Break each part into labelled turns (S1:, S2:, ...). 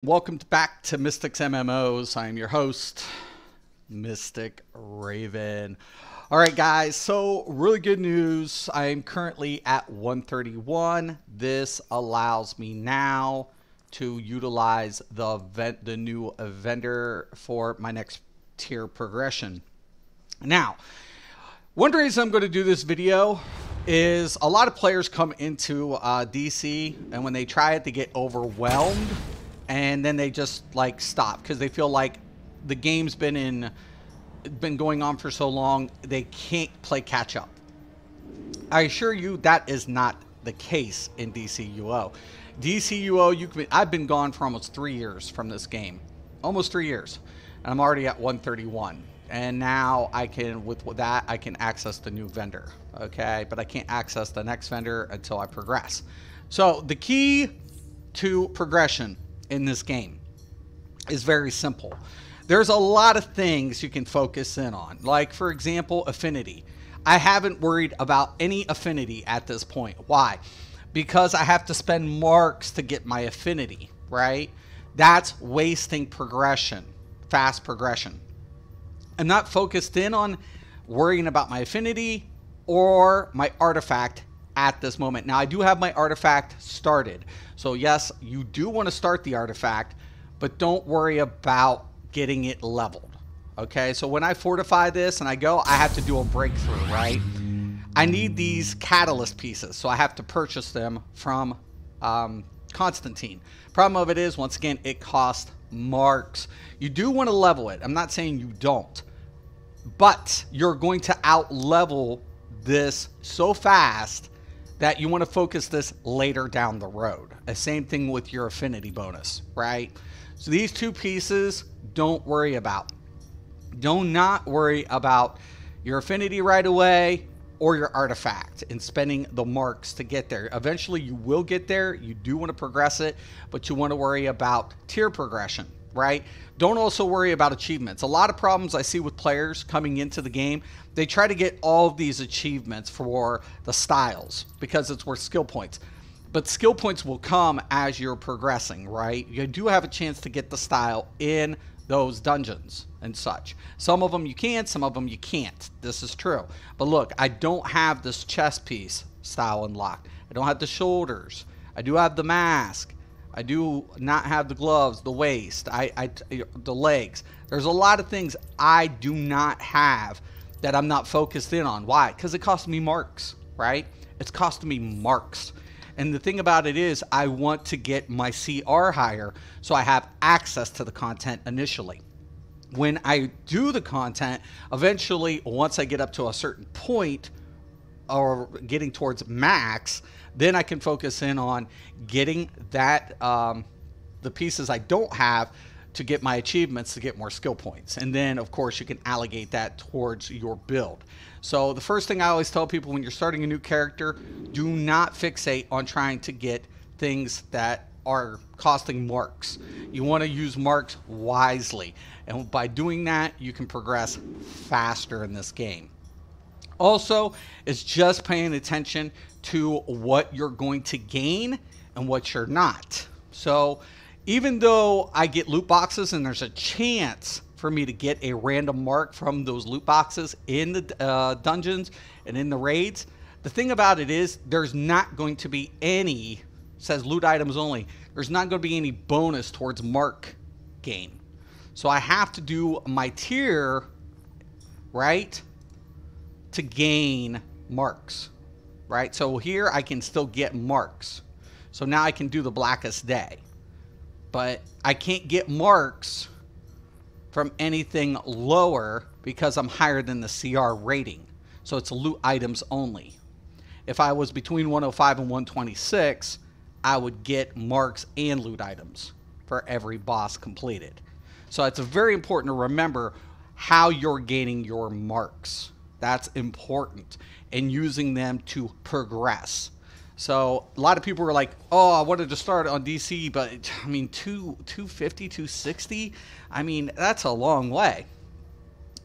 S1: Welcome back to Mystics MMOs. I am your host, Mystic Raven. All right, guys, so really good news. I am currently at 131. This allows me now to utilize the new vendor for my next tier progression. Now, one reason I'm going to do this video is a lot of players come into DC, and when they try it, they get overwhelmed. And then they just like stop because they feel like the game's been going on for so long they can't play catch up. I assure you that is not the case in DCUO. DCUO, I've been gone for almost 3 years from this game, almost 3 years, and I'm already at 131. And now I can, with that, I can access the new vendor. Okay, but I can't access the next vendor until I progress. So the key to progression in this game is very simple. There's a lot of things you can focus in on. Like, for example, affinity. I haven't worried about any affinity at this point. Why? Because I have to spend marks to get my affinity, right? That's wasting progression, fast progression. I'm not focused in on worrying about my affinity or my artifact at this moment. Now, I do have my artifact started. So yes, you do want to start the artifact, but don't worry about getting it leveled. Okay, so when I fortify this and I go, I have to do a breakthrough, right? I need these catalyst pieces, so I have to purchase them from Constantine. Problem of it is, once again, it costs marks. You do want to level it. I'm not saying you don't, but you're going to out level this so fast that you want to focus this later down the road. The same thing with your affinity bonus, right? So these two pieces, don't worry about. Do not worry about your affinity right away or your artifact and spending the marks to get there. Eventually you will get there. You do want to progress it, but you want to worry about tier progression, right? Don't also worry about achievements. A lot of problems I see with players coming into the game, they try to get all of these achievements for the styles because it's worth skill points. But skill points will come as you're progressing, right? You do have a chance to get the style in those dungeons and such. Some of them you can, some of them you can't. This is true. But look, I don't have this chest piece style unlocked. I don't have the shoulders. I do have the mask. I do not have the gloves, the waist, the legs. There's a lot of things I do not have that I'm not focused in on. Why? Because it costs me marks, right? It's costing me marks. And the thing about it is I want to get my CR higher so I have access to the content initially. When I do the content, eventually, once I get up to a certain point or getting towards max, then I can focus in on getting that the pieces I don't have to get my achievements to get more skill points. And then, of course, you can allocate that towards your build. So the first thing I always tell people when you're starting a new character, do not fixate on trying to get things that are costing marks. You want to use marks wisely. And by doing that, you can progress faster in this game. Also, it's just paying attention to what you're going to gain and what you're not. So even though I get loot boxes and there's a chance for me to get a random mark from those loot boxes in the dungeons and in the raids, the thing about it is there's not going to be any, says loot items only, there's not going to be any bonus towards mark gain. So I have to do my tier, right, to gain marks, right? So here I can still get marks. So now I can do the Blackest Day. But I can't get marks from anything lower because I'm higher than the CR rating. So it's loot items only. If I was between 105 and 126, I would get marks and loot items for every boss completed. So it's very important to remember how you're gaining your marks. That's important, and using them to progress. So a lot of people were like, oh, I wanted to start on DC, but I mean, 250, 260, I mean, that's a long way.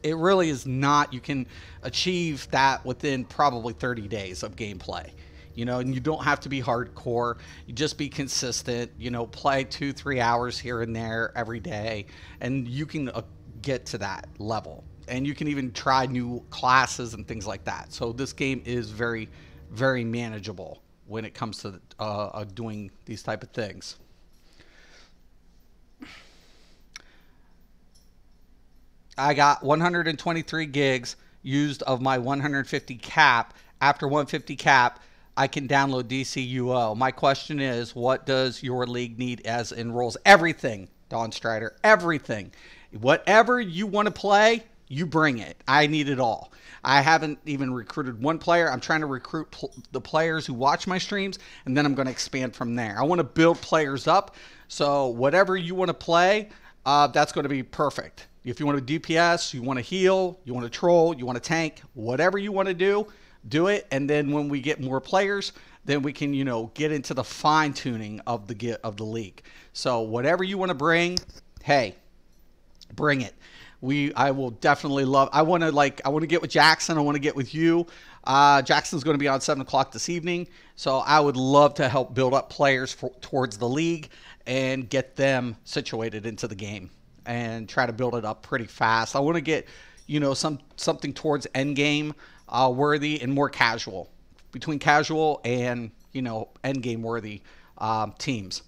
S1: It really is not. You can achieve that within probably 30 days of gameplay. You know, and you don't have to be hardcore. You just be consistent, you know, play 2-3 hours here and there every day, and you can get to that level. And you can even try new classes and things like that. So this game is very, very manageable when it comes to doing these type of things. I got 123 gigs used of my 150 cap. After 150 cap, I can download DCUO. My question is, what does your league need as enrolls? Everything, Don Strider, everything. Whatever you want to play, you bring it. I need it all. I haven't even recruited one player. I'm trying to recruit the players who watch my streams, and then I'm going to expand from there. I want to build players up, so whatever you want to play, that's going to be perfect. If you want to DPS, you want to heal, you want to troll, you want to tank, whatever you want to do it. And then when we get more players, then we can, you know, get into the fine tuning of the league. So whatever you want to bring, hey, bring it. I will definitely love. I want to get with Jackson. I want to get with you. Jackson's going to be on 7 o'clock this evening, so I would love to help build up players towards the league and get them situated into the game and try to build it up pretty fast. I want to get, you know, something towards end game worthy and more casual, between casual and, you know, end game worthy teams,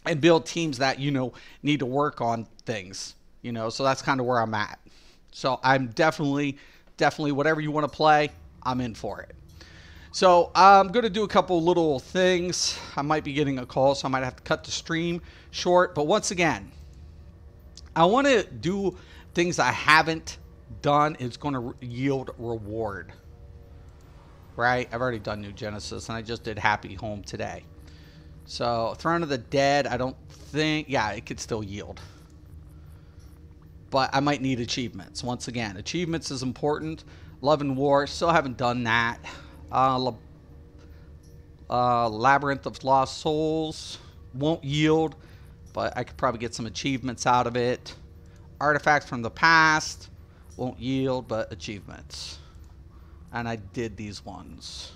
S1: and build teams that, you know, need to work on things. You know, so that's kind of where I'm at. So I'm definitely whatever you want to play, I'm in for it. So I'm going to do a couple little things. I might be getting a call, so I might have to cut the stream short. But once again, I want to do things I haven't done. It's going to yield reward. Right? I've already done New Genesis, and I just did Happy Home today. So Throne of the Dead, I don't think... Yeah, it could still yield. But I might need achievements. Once again, achievements is important. Love and War, still haven't done that. Labyrinth of Lost Souls won't yield, but I could probably get some achievements out of it. Artifacts from the Past won't yield, but achievements. And I did these ones.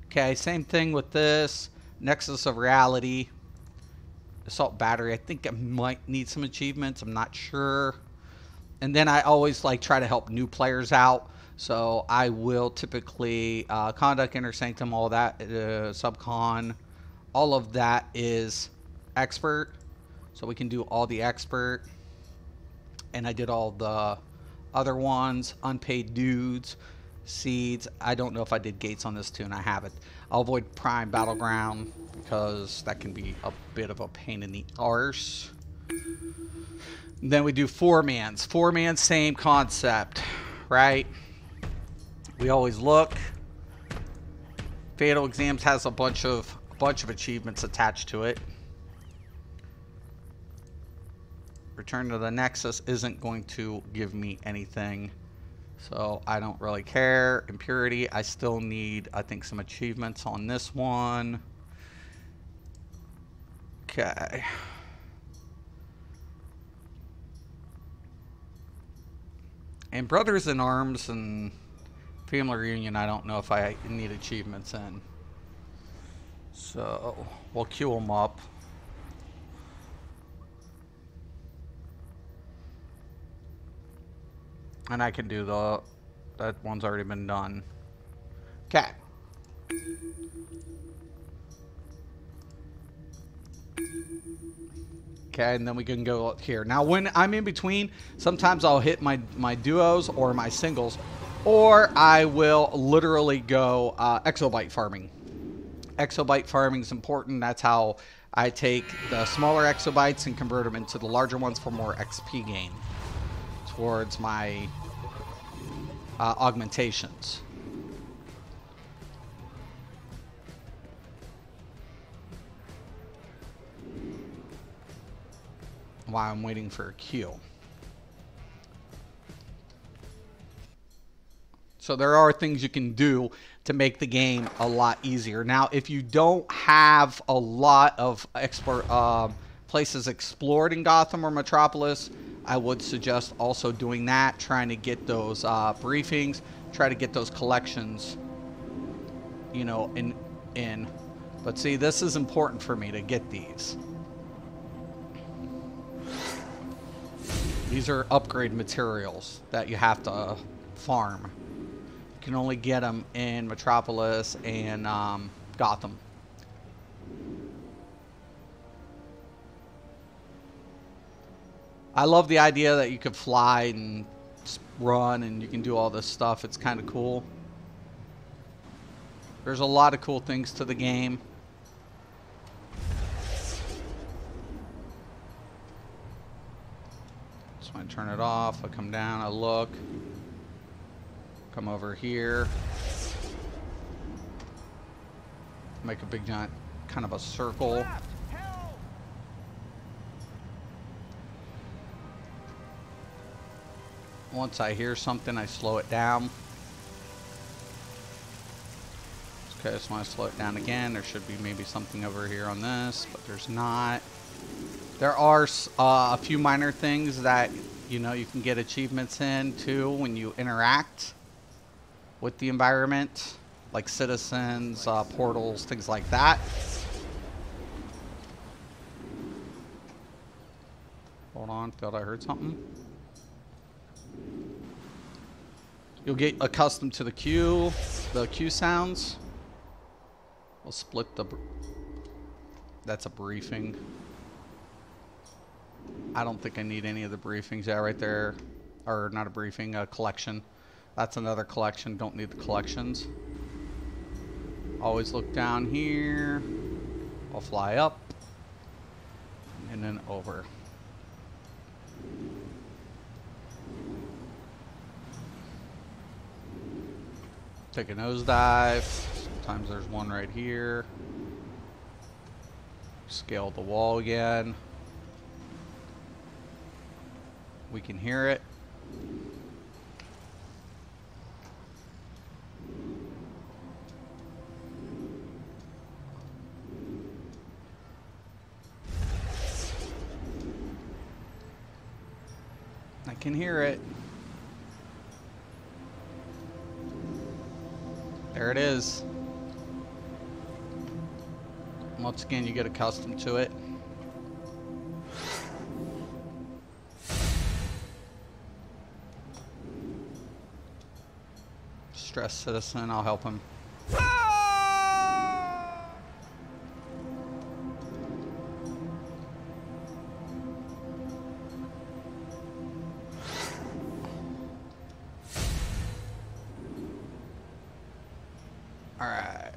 S1: Okay, same thing with this. Nexus of Reality. Assault Battery, I think I might need some achievements. I'm not sure. And then I always try to help new players out. So I will typically Conduct, Inner Sanctum, all that, Subcon, all of that is Expert. So we can do all the Expert. And I did all the other ones, Unpaid Dudes, Seeds. I don't know if I did Gates on this too, and I haven't. I'll avoid Prime Battleground because that can be a bit of a pain in the arse. Then we do 4-mans. 4-man, same concept, right? We always look. Fatal Exams has a bunch of achievements attached to it. Return to the Nexus isn't going to give me anything, so I don't really care. Impurity, I still need, I think, some achievements on this one. Okay. And Brothers in Arms and Family Reunion, I don't know if I need achievements in. So we'll queue them up. And I can do that one's already been done. Okay. Okay, and then we can go up here. Now, when I'm in between, sometimes I'll hit my duos or my singles, or I will literally go exobyte farming. Exobyte farming is important. That's how I take the smaller exobytes and convert them into the larger ones for more XP gain towards my augmentations. While I'm waiting for a queue. So there are things you can do to make the game a lot easier. Now, if you don't have a lot of places explored in Gotham or Metropolis, I would suggest also doing that, trying to get those briefings, try to get those collections, you know, in in. But see, this is important for me to get these. These are upgrade materials that you have to farm. You can only get them in Metropolis and Gotham. I love the idea that you could fly and run and you can do all this stuff. It's kind of cool. There's a lot of cool things to the game. So I turn it off, I come down, I look, come over here, make a big giant kind of a circle. Once I hear something, I slow it down. Okay, so when I slow it down again, there should be maybe something over here on this, but there's not. There are a few minor things that, you know, you can get achievements in too when you interact with the environment, like citizens, portals, things like that. Hold on, thought I heard something. You'll get accustomed to the Q sounds. We'll split the... That's a briefing. I don't think I need any of the briefings. Yeah, right there. Or not a briefing, a collection. That's another collection. Don't need the collections. Always look down here. I'll fly up. And then over. Take a nosedive. Sometimes there's one right here. Scale the wall again. We can hear it. I can hear it. There it is. Once again, you get accustomed to it. Stressed citizen, I'll help him. Alright.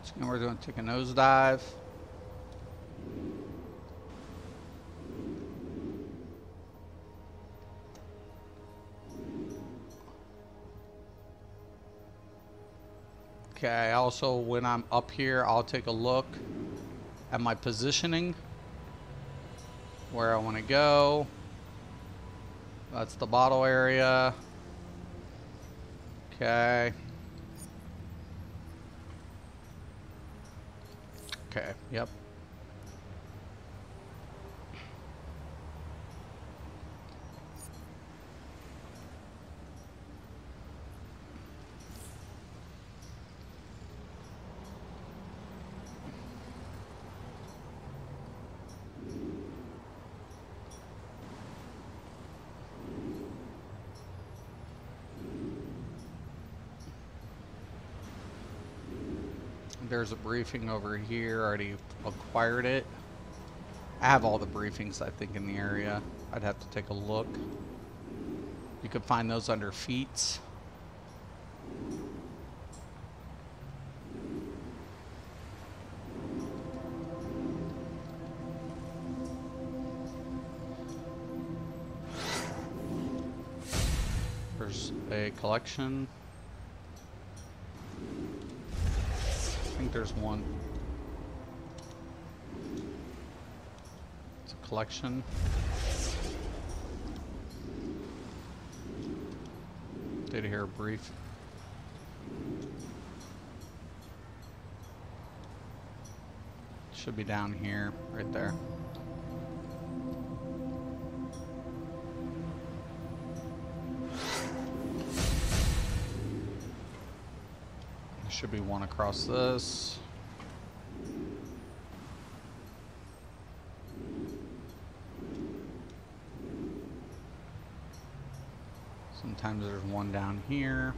S1: So we're going to take a nosedive. Okay, also when I'm up here, I'll take a look at my positioning, where I want to go. That's the bottle area. Okay. Okay, yep. There's a briefing over here. I already acquired it. I have all the briefings, I think, in the area. I'd have to take a look. You could find those under feats. There's a collection. I think there's one. It's a collection. Did hear a brief. Should be down here, right there. should be one across this. Sometimes there's one down here.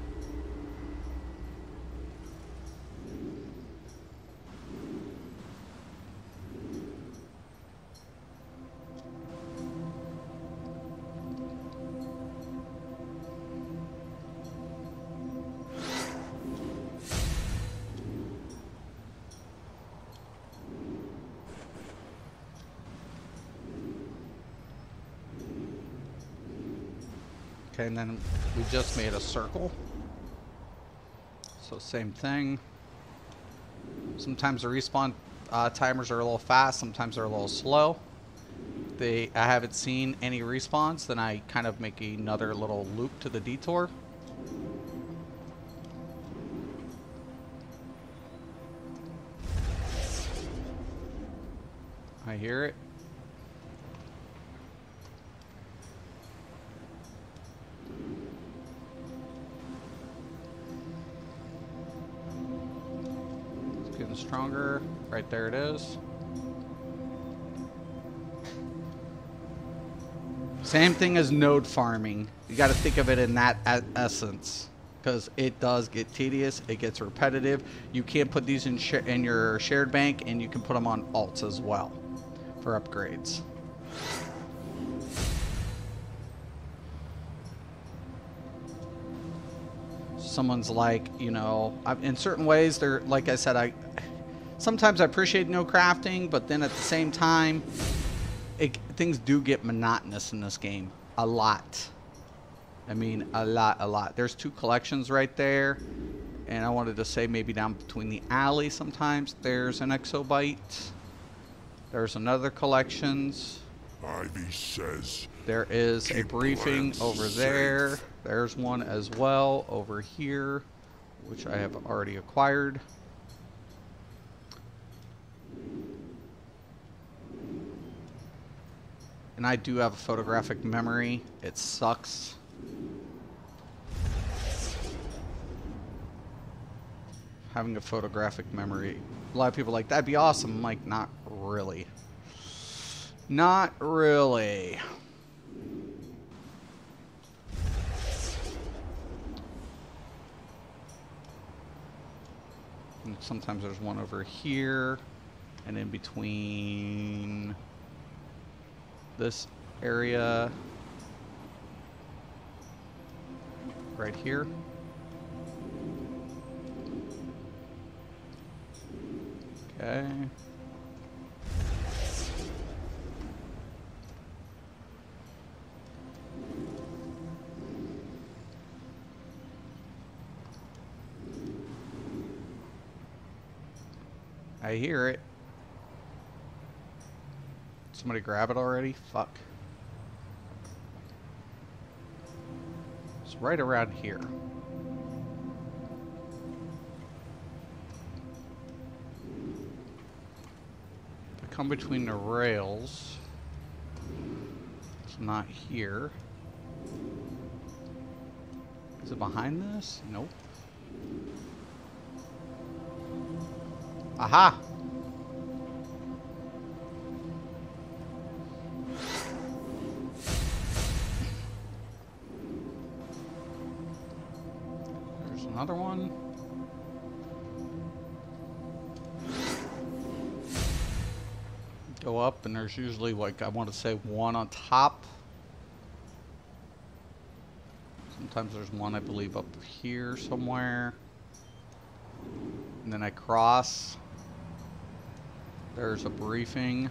S1: Okay, and then we just made a circle. So same thing. Sometimes the respawn timers are a little fast, sometimes they're a little slow. I haven't seen any respawns, then I kind of make another little loop to the detour. I hear it. Getting stronger. Right there it is. Same thing as node farming. You got to think of it in that essence, because it does get tedious. It gets repetitive. You can't put these in your shared bank, and you can put them on alts as well for upgrades. Someone's like, you know, in certain ways, they're, like I said, sometimes I appreciate no crafting, but then at the same time, things do get monotonous in this game. A lot. I mean, a lot. There's 2 collections right there. And I wanted to say maybe down between the alley sometimes there's an exobyte. There's another collections.
S2: Ivy says
S1: there is a briefing over there. There's one as well over here, which I have already acquired. And I do have a photographic memory. It sucks. Having a photographic memory. A lot of people are like, that'd be awesome. I'm like, not really. Not really. And sometimes there's one over here. And in between this area right here. Okay. I hear it. Somebody grab it already? Fuck. It's right around here. If I come between the rails, it's not here. Is it behind this? Nope. Aha! There's another one. Go up and there's usually, like, I want to say one on top. Sometimes there's one, I believe, up here somewhere. And then I cross. There's a briefing.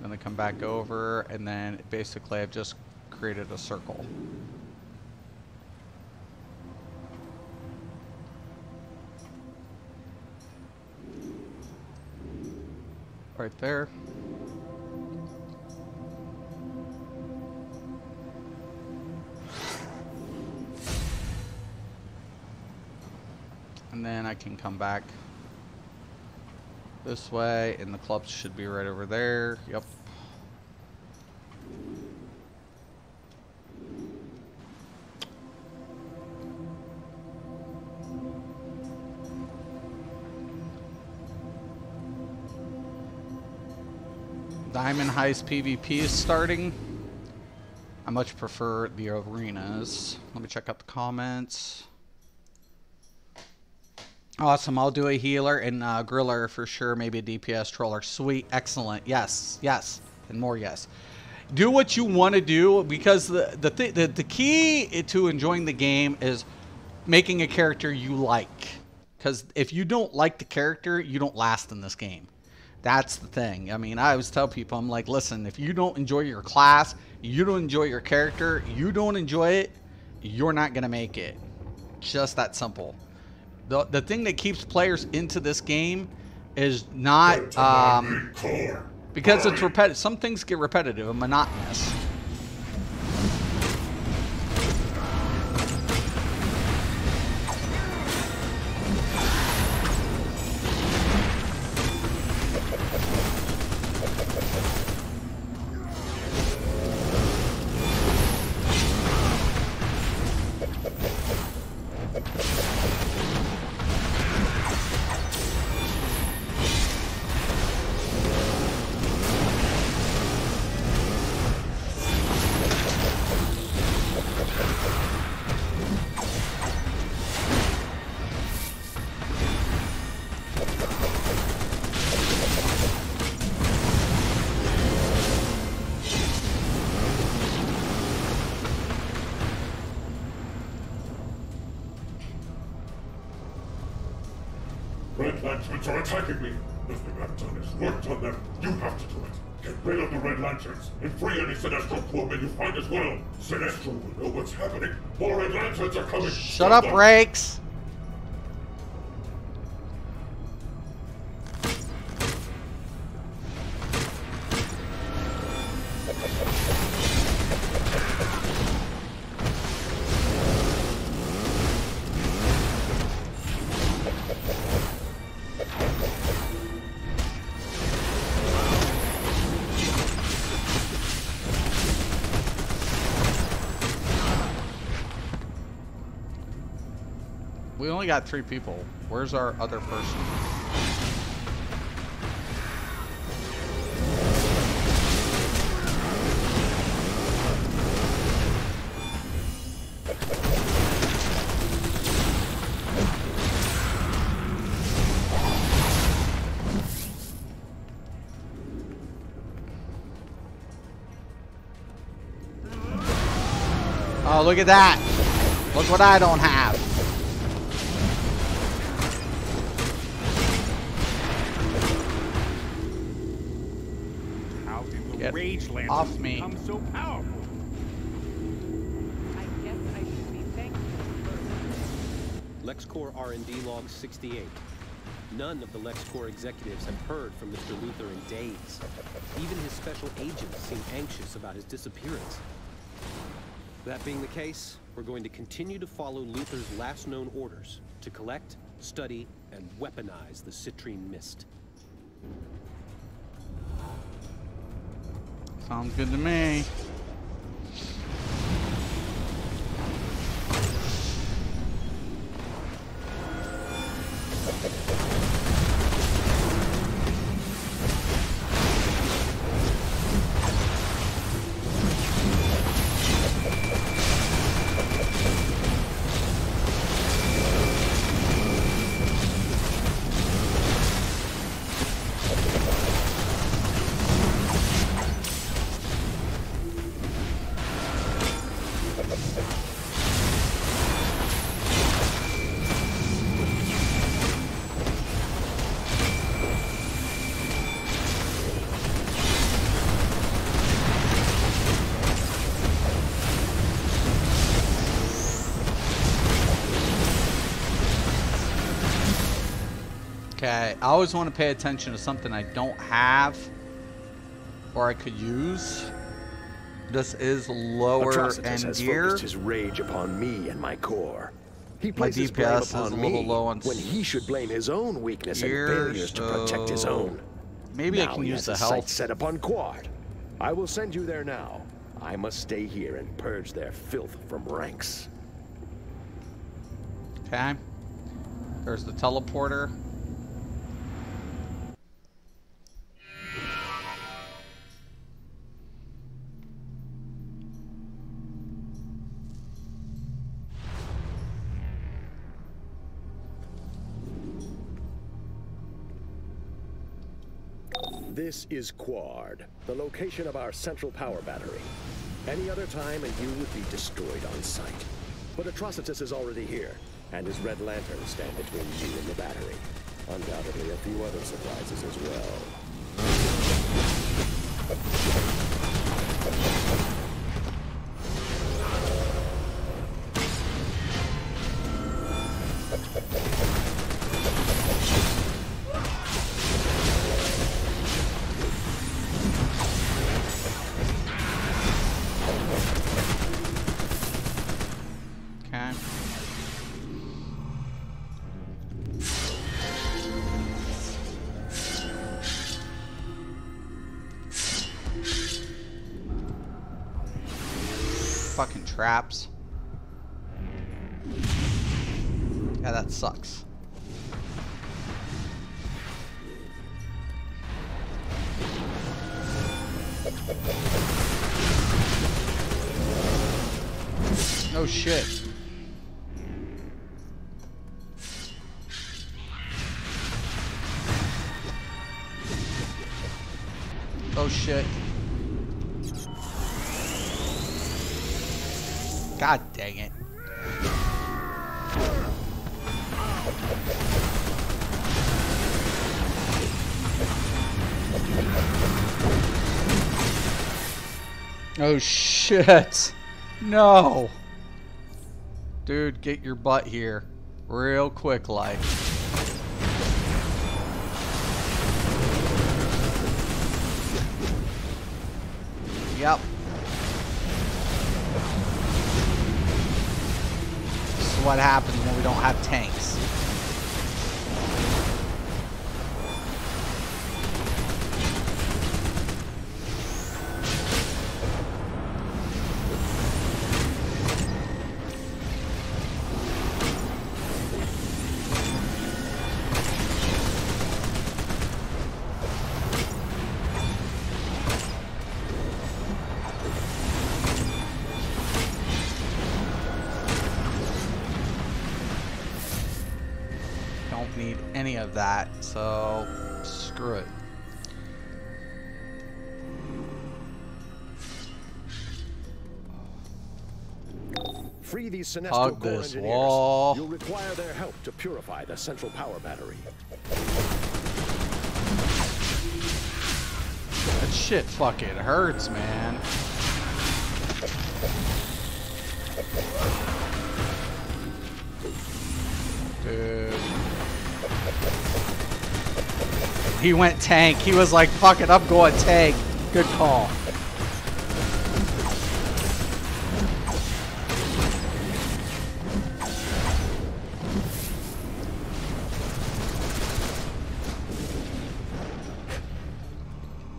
S1: Then I come back over, and then basically I've just created a circle. Right there. And then I can come back this way, and the clubs should be right over there. Yep. Diamond Heist PvP is starting. I much prefer the arenas. Let me check out the comments. Awesome. I'll do a healer and griller for sure. Maybe a DPS troller. Sweet. Excellent. Yes. Yes. And more yes. Do what you want to do, because the key to enjoying the game is making a character you like. Because if you don't like the character, you don't last in this game. That's the thing. I mean, I always tell people, I'm like, listen, if you don't enjoy your class, you don't enjoy your character, you don't enjoy it, you're not going to make it. Just that simple. The thing that keeps players into this game is not because it's repetitive. Some things get repetitive and monotonous.
S2: Red Lanterns are attacking me! Nothing I've done is worked on them. You have to do it. Get rid of the Red Lanterns, and free any Sinestro crewmen you find as well. Sinestro will know what's happening. More Red Lanterns are coming.
S1: Shut up, Rakes! We only got 3 people. Where's our other person? Oh, look at that. Look what I don't have.
S3: Rage Lantern
S1: off me.
S3: become so powerful.
S4: I guess I should be thankful.
S5: LexCorp R&D log 68. None of the LexCorp executives have heard from Mr. Luther in days. Even his special agents seem anxious about his disappearance. That being the case, we're going to continue to follow Luther's last known orders to collect, study, and weaponize the citrine mist.
S1: Sounds good to me. Okay, I always want to pay attention to something I don't have or I could use. This is lower
S6: Atrocitus
S1: end
S6: has
S1: gear.
S6: focused his rage upon me and my core. He
S1: My
S6: places blame
S1: DPS is a
S6: upon
S1: little
S6: me
S1: low on
S6: when he should blame his own weakness and
S1: gear,
S6: failures to protect his
S1: so
S6: own.
S1: maybe
S6: Now
S1: I can
S6: he
S1: use
S6: has
S1: the
S6: his
S1: health.
S6: sights set upon Quad. I will send you there now. I must stay here and purge their filth from ranks.
S1: Okay. There's the teleporter.
S6: This is Quard, the location of our central power battery. Any other time and you would be destroyed on sight. But Atrocitus is already here, and his red lanterns stand between you and the battery. Undoubtedly a few other surprises as well.
S1: Okay. Fucking traps. Yeah, that sucks. Oh shit. Oh shit. God dang it. Oh shit. No. Dude, get your butt here. Real quick like. Yep. This is what happens when we don't have tanks. Don't need any of that, so screw it.
S6: Free these Sinestro
S1: Hug
S6: core
S1: this
S6: engineers.
S1: wall.
S6: You'll require their help to purify the central power battery.
S1: That shit fucking hurts, man. Dude. He went tank. He was like, fuck it, I'm going tank. Good call.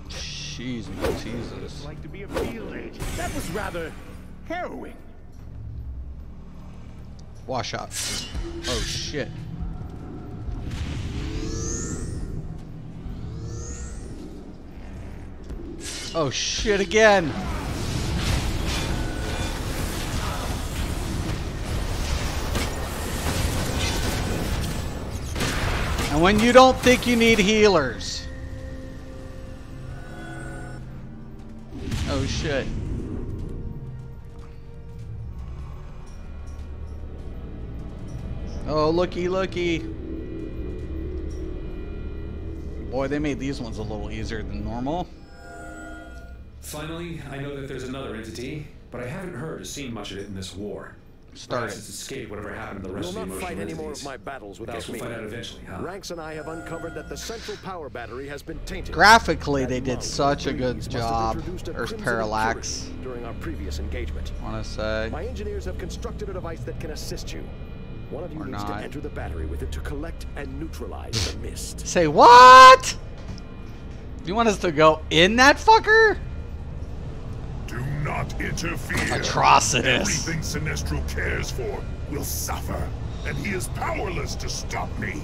S1: Jeez, Jesus.
S3: Like to be a field agent. That was rather harrowing.
S1: Wash up. Oh shit. Oh shit again. And when you don't think you need healers. Oh shit. Oh, looky, looky. Boy, they made these ones a little easier than normal.
S7: Finally, I know that there's another entity, but I haven't heard or seen much of it in this war.
S1: Started.
S7: Perhaps it's escaped whatever happened to the rest
S6: You'll
S7: of the
S6: not
S7: emotional
S6: fight any more
S7: entities.
S6: of my battles
S7: I
S6: without
S7: guess we'll
S6: me.
S7: find out eventually, huh?
S6: Ranks and I have uncovered that the central power battery has been tainted.
S1: Graphically,
S6: That
S1: they did
S6: monk
S1: such a
S6: Breeze
S1: good
S6: must have
S1: job.
S6: introduced a
S1: There's
S6: crimson
S1: parallax,
S6: impurity during our previous engagement.
S1: I want to say.
S6: My engineers have constructed a device that can assist you. One of you
S1: Or
S6: needs to
S1: not.
S6: enter the battery with it to collect and neutralize the mist.
S1: Say what? You want us to go in that fucker?
S2: Do not interfere.
S1: Atrocitus.
S2: Everything Sinestro cares for will suffer, and he is powerless to stop me.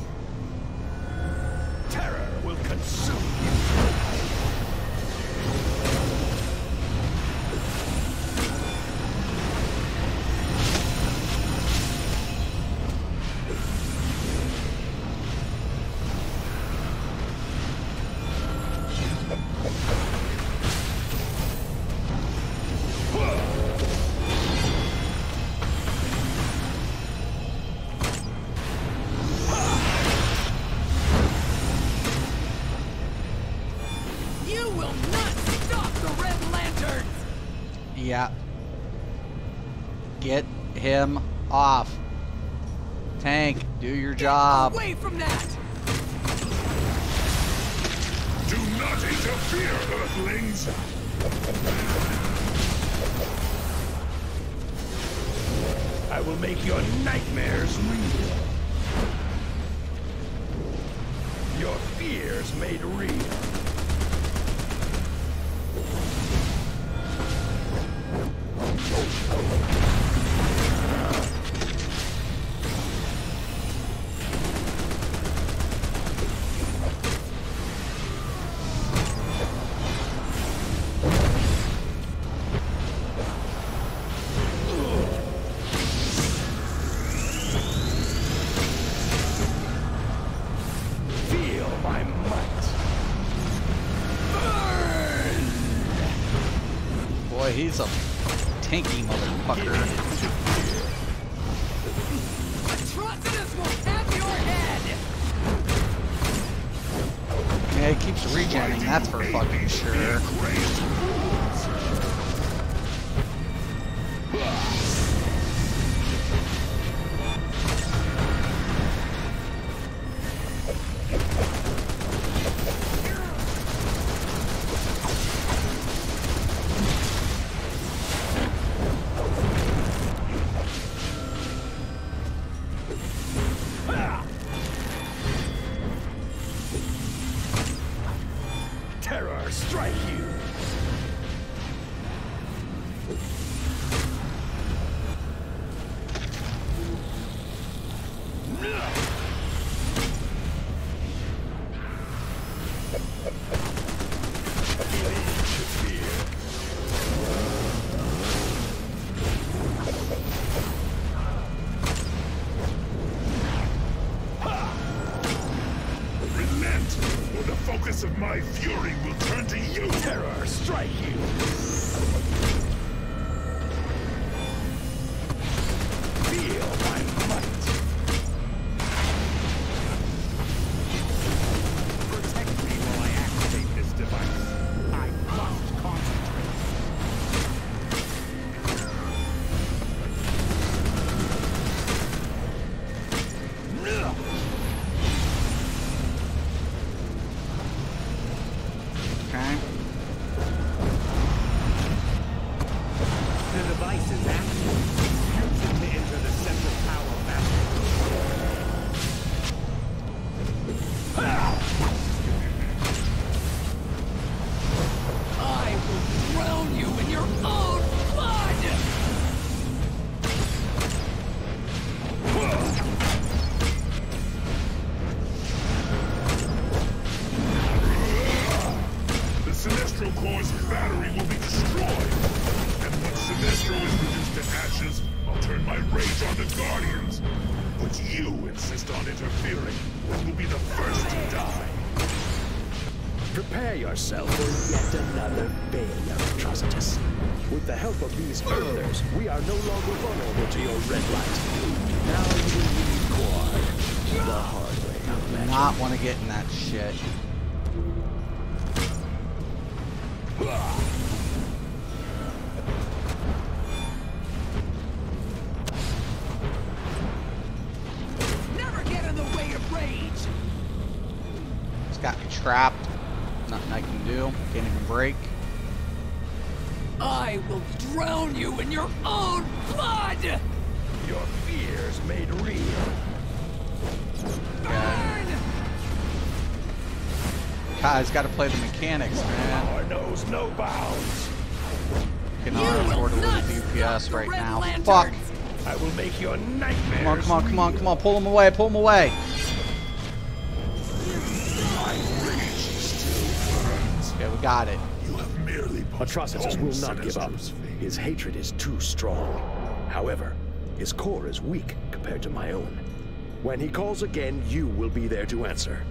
S3: Terror will consume you.
S1: Yeah. Get him off. Tank, do your job.
S3: Away from that!
S2: Do not interfere, Earthlings!
S3: I will make your nightmares real. Your fears made real. Feel my might. Burn!
S1: Boy, he's a tanky motherfucker.
S3: Atrocitus will have your head!
S1: Yeah, he keeps regenerating, that's for fucking sure.
S3: Terror strike you!
S2: Relent, or the focus of my fury will turn to you!
S3: Terror strike you! Feel my might! Protect me while I activate this device. I must concentrate.
S1: Okay.
S3: The device is active. Use it to enter the central power battery. I will drown you in your own blood!
S2: The Sinestro Core's battery will be destroyed! And once Sinestro is reduced to ashes, I'll turn my rage on the Guardians! But you insist on interfering, and will be the first to die!
S6: Prepare yourself for yet another failure, Atrocitus. With the help of these Earthers, we are no longer vulnerable to your red light. Now you will leave Quad the hard way, I
S1: Do
S6: imagine.
S1: not want to get in that shit.
S3: Never get in the way of rage!
S1: He's got me trapped. Nothing I can do. Can't even break.
S3: I will drown you in your own blood! Your fears made real. Burn!
S1: Guy's got to play the mechanics, man.
S3: Power knows no bounds.
S1: Can
S3: You
S1: afford a
S3: will
S1: little
S3: not
S1: DPS
S3: stop the
S1: right
S3: Red
S1: now.
S3: Lanterns.
S1: Fuck.
S3: I will make your nightmares.
S1: Come on, come on, come on, come on. Pull him away, pull him away. Okay, we got it.
S2: You have merely
S6: Atrocitus will not give up.
S2: Sinestro's fate.
S6: His hatred is too strong. However, his core is weak compared to my own. When he calls again, you will be there to answer.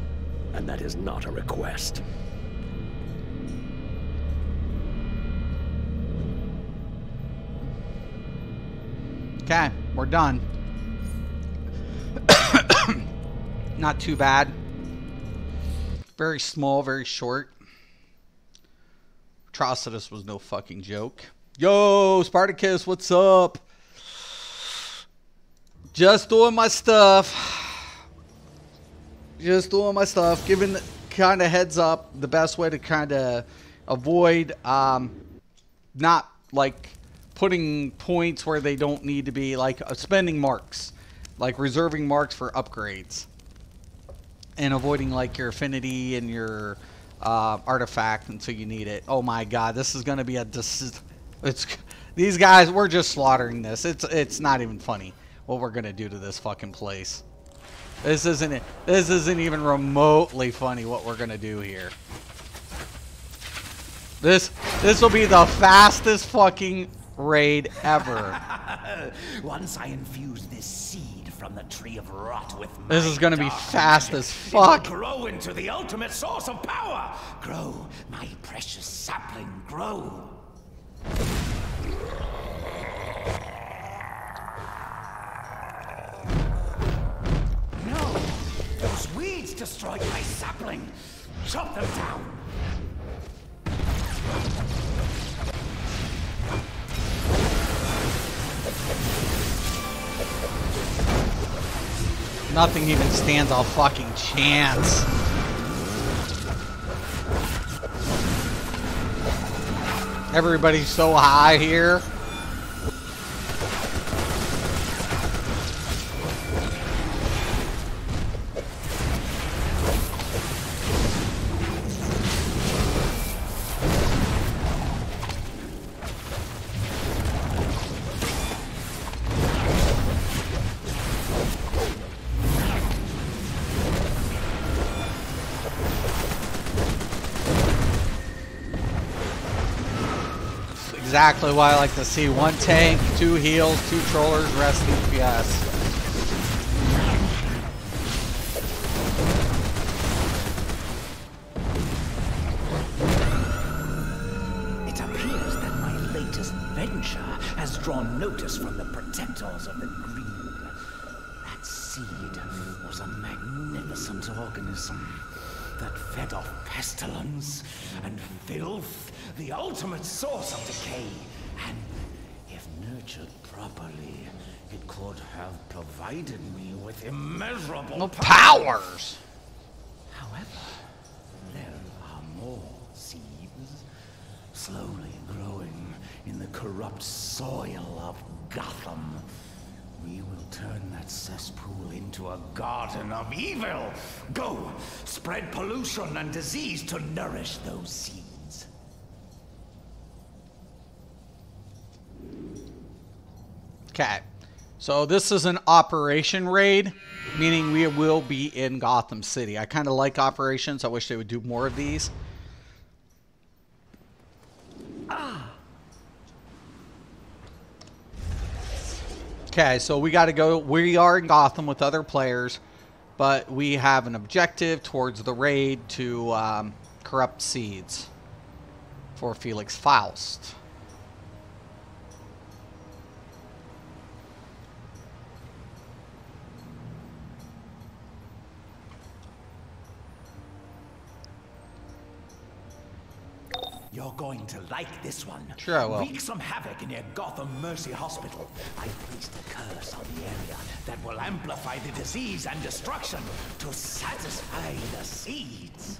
S6: And that is not a request.
S1: Okay, we're done. Not too bad. Very small, very short. Atrocitus was no fucking joke. Yo, Spartacus, what's up? Just doing my stuff. Just doing my stuff. Giving kind of heads up. The best way to kind of avoid not like putting points where they don't need to be, like spending marks, like reserving marks for upgrades, and avoiding like your affinity and your artifact until you need it. Oh my God, this is gonna be these guys. We're just slaughtering this. It's not even funny what we're gonna do to this fucking place. This isn't even remotely funny what we're gonna do here. This will be the fastest fucking raid ever.
S8: Once I infuse this seed from the tree of rot with
S1: this
S8: my
S1: is gonna be
S8: dark
S1: fast
S8: magic,
S1: as fuck.
S8: it will grow into the ultimate source of power. Grow, my precious sapling, grow. No, those weeds destroyed my sapling. Chop them down.
S1: Nothing even stands a fucking chance. Everybody's so high here. Exactly what I like to see. 1 tank, 2 heals, 2 trollers, rest DPS.
S8: It appears that my latest venture has drawn notice from the protectors of the green. That seed was a magnificent organism that fed off pestilence and filth, the ultimate source of decay. And if nurtured properly, it could have provided me with immeasurable
S1: powers.
S8: However, there are more seeds slowly growing in the corrupt soil of Gotham. We will turn that cesspool into a garden of evil. Go, spread pollution and disease to nourish those seeds.
S1: Okay, so this is an operation raid, meaning we will be in Gotham City. I kind of like operations. I wish they would do more of these. Okay, so we got to go. We are in Gotham with other players, but we have an objective towards the raid to corrupt seeds for Felix Faust.
S8: You're going to like this one.
S1: Sure I will.
S8: Wreak some havoc near Gotham Mercy Hospital. I placed a curse on the area that will amplify the disease and destruction to satisfy the seeds.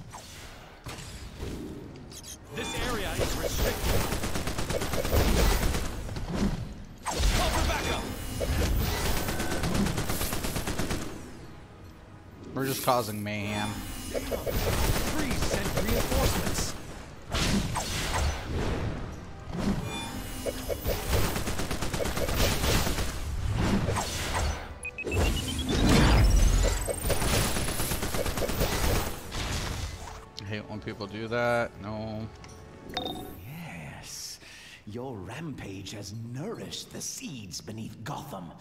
S3: This area is restricted. Call for backup.
S1: We're just causing mayhem.
S3: Freeze sent reinforcements.
S1: I hate when people do that. No.
S8: Yes, your rampage has nourished the seeds beneath Gotham.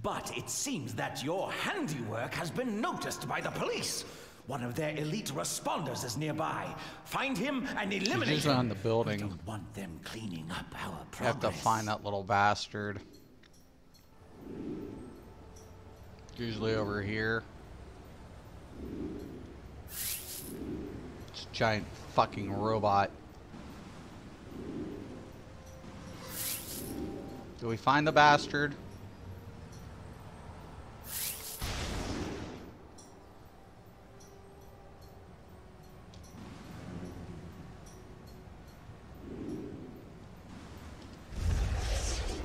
S8: But it seems that your handiwork has been noticed by the police. One of their elite responders is nearby. Find him and eliminate
S1: He's
S8: him.
S1: on the building.
S8: We don't want them cleaning up our progress.
S1: You have to find that little bastard. Usually over here. It's a giant fucking robot. Do we find the bastard?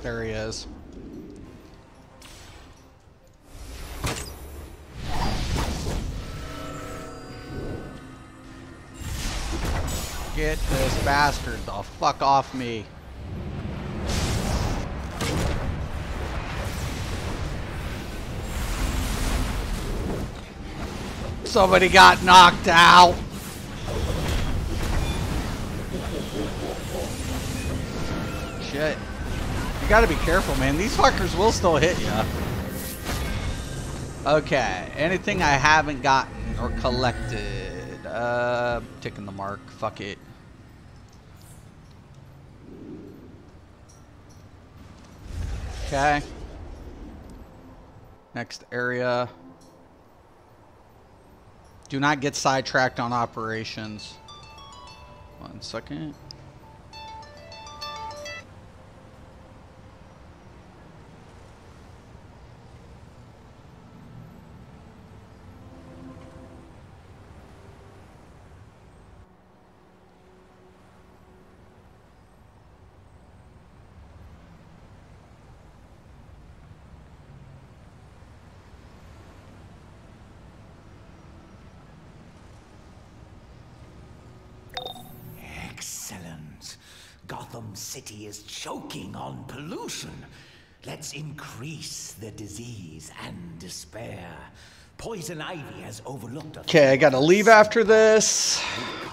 S1: There he is. Get this bastard the fuck off me. Somebody got knocked out. Shit. You gotta be careful, man. These fuckers will still hit you. Okay. Anything I haven't gotten or collected? Ticking the mark. Fuck it. Okay. Next area. Do not get sidetracked on operations. 1 second.
S8: Excellent. Gotham City is choking on pollution. Let's increase the disease and despair. Poison ivy has overlooked us.
S1: Okay, I gotta leave after this,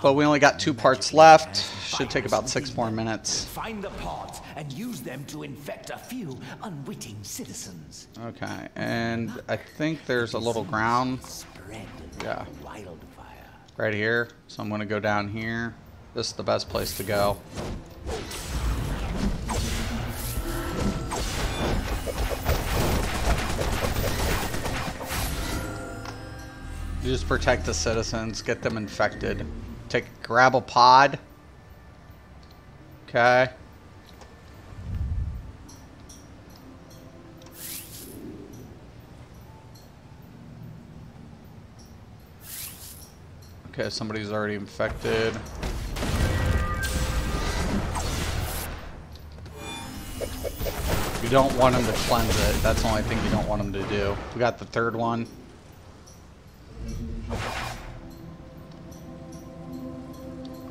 S1: but we only got 2 parts left. Should take about 6 more minutes.
S8: Find the pods and use them to infect a few unwitting citizens.
S1: Okay, and I think there's a little ground.
S8: Spread
S1: Yeah.
S8: wildfire.
S1: Right here. So I'm gonna go down here. This is the best place to go. You just protect the citizens, get them infected. Grab a pod. Okay. Okay, somebody's already infected. You don't want them to cleanse it. That's the only thing you don't want them to do. We got the 3rd one.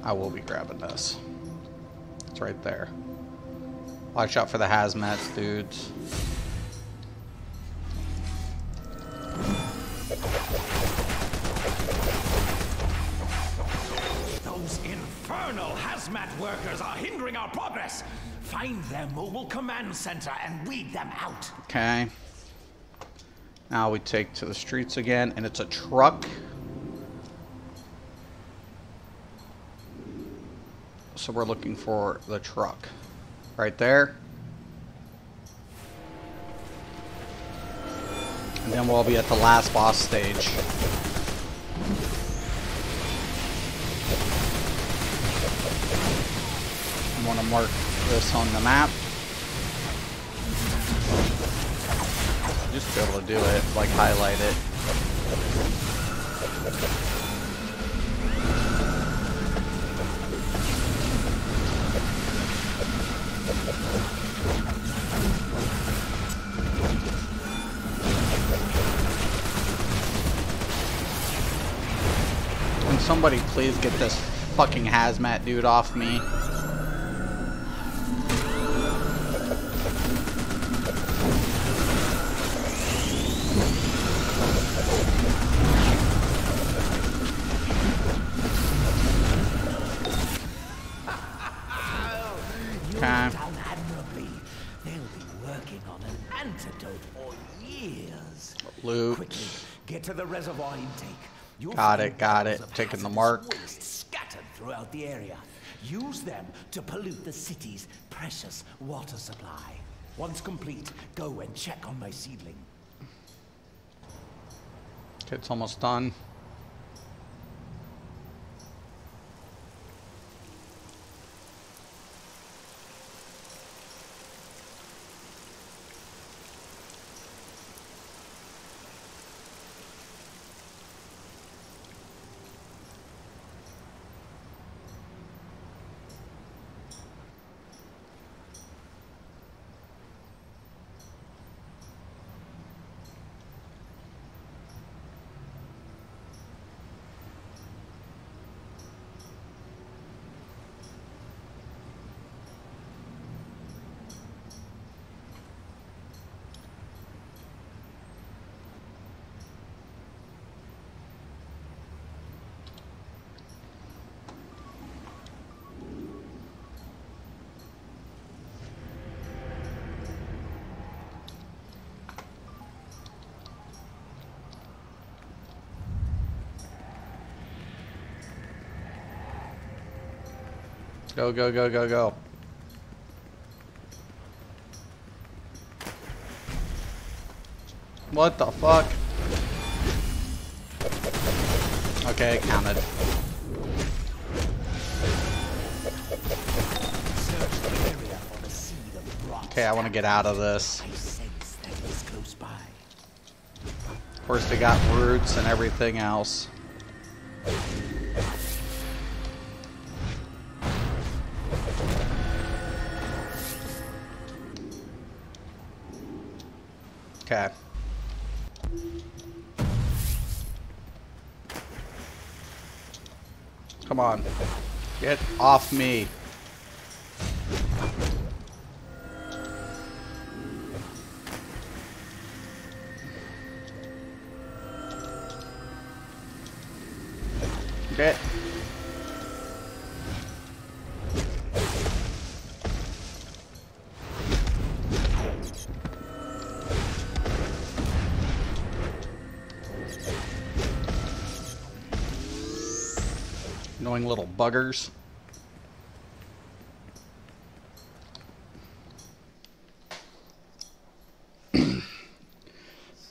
S1: I will be grabbing this. It's right there. Watch out for the hazmats, dudes.
S8: Those infernal hazmat workers are hindering our progress. Find their mobile command center and weed them out.
S1: Okay. Now we take to the streets again, and it's a truck. So we're looking for the truck. Right there. And then we'll be at the last boss stage. I want to mark this on the map. Just be able to do it, like highlight it. Can somebody please get this fucking hazmat dude off me? Okay.
S8: Done admirably. They'll be working on an antidote for years.
S1: Loot.
S8: Quickly, get to the reservoir intake. You'll
S1: Got
S8: find
S1: it, got it.
S8: barrels of
S1: Taking the
S8: hazardous
S1: mark.
S8: waste scattered throughout the area. Use them to pollute the city's precious water supply. Once complete, go and check on my seedling.
S1: Okay, it's almost done. Go, go, go, go, go. What the fuck? Okay, it counted. Okay, I want to get out of this. Of course, they got roots and everything else. Okay. Come on. Get off me. Get. Annoying little buggers.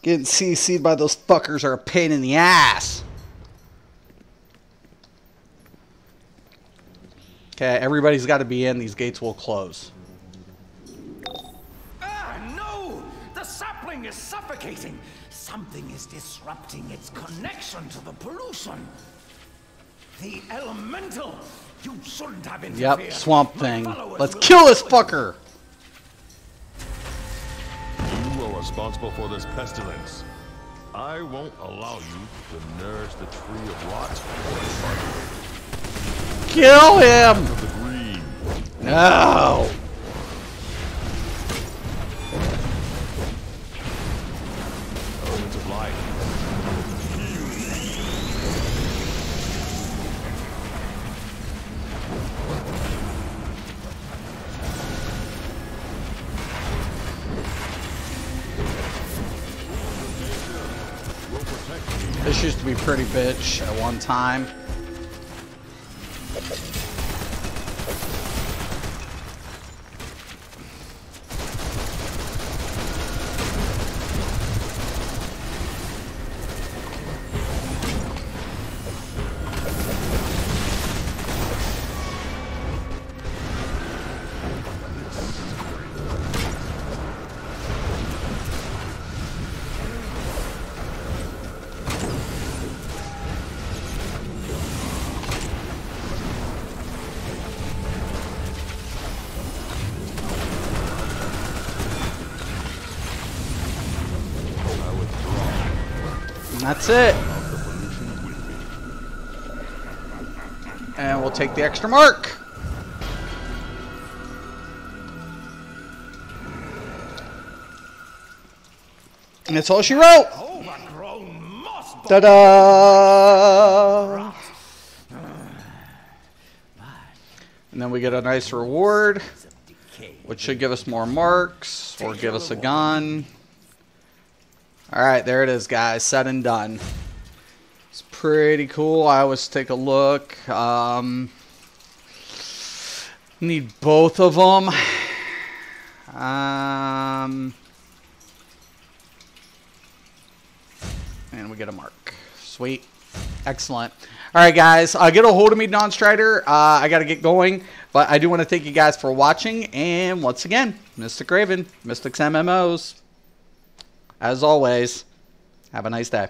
S1: Getting CC'd by those fuckers are a pain in the ass. Okay, everybody's got to be in. These gates will close.
S8: Ah, no! The sapling is suffocating. Something is disrupting its connection to the pollution. The elemental. You shouldn't have interfered.
S1: Yep, swamp thing. Let's kill this fucker.
S2: You are responsible for this pestilence. I won't allow you to nourish the tree of rot.
S1: Kill him!
S2: The green.
S1: No!
S2: Elements of light.
S1: This used to be pretty bitch at one time. And that's it. And we'll take the extra mark. And that's all she wrote. Ta-da! And then we get a nice reward, which should give us more marks or give us a gun. Alright, there it is, guys. Said and done. It's pretty cool. I always take a look. Need both of them. And we get a mark. Sweet. Excellent. Alright, guys. Get a hold of me, Don Strider. I got to get going. But I do want to thank you guys for watching. And once again, Mystic Raven, Mystics MMOs. As always, have a nice day.